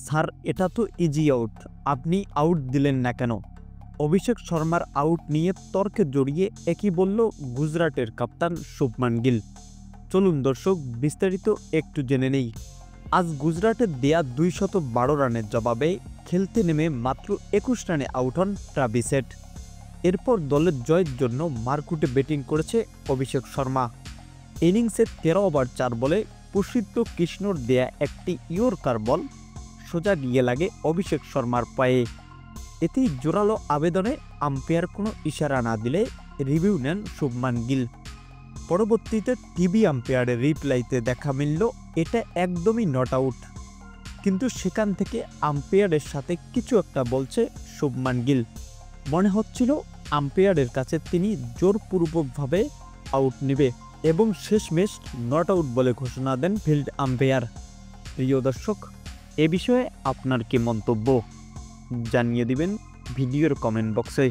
Sir এটা তো easy out, আপনি আউট দিলেন না কেন? অভিষেক শর্মার আউট নিয়ে তর্কে জড়িয়ে একই বলল গুজরাটের কাপ্তান শুভমান গিল। চলুন দর্শক বিস্তারিত একটু জেনে নেই। আজ গুজরাটের দেয়া 212 রানের জবাবে খেলতে নেমে মাত্র 21 রানে আউট হন ট্রাভিস হেড। এরপর দলের জয়ের জন্য মারকুটে ব্যাটিং করেছে অভিষেক শর্মা। ইনিংসে 13 ওভার 4 বলে প্রসিদ্ধ কৃষ্ণর দেয়া একটি ইয়র্কার বল সোজা গিয়ে লাগে অভিষেক শর্মার পায়ে। এতেই জোরালো আবেদনে আম্পায়ার কোনো ইশারা না দিলে রিভিউ নেন শুভমান গিল। পরবর্তীতে টিভি আম্পায়ারের রিপ্লাইতে দেখা মিলল এটা একদমই নট আউট, কিন্তু সেখান থেকে আম্পায়ারের সাথে কিছু একটা বলছে শুভমান গিল। মনে হচ্ছিল আম্পায়ারের কাছে তিনি জোরপূর্বকভাবে আউট নেবে এবং শেষমেশ নট আউট বলে ঘোষণা দেন ফিল্ড আম্পায়ার। প্রিয় দর্শক, এ বিষয়ে আপনার কি মন্তব্য জানিয়ে দিবেন ভিডিওর কমেন্ট বক্সে।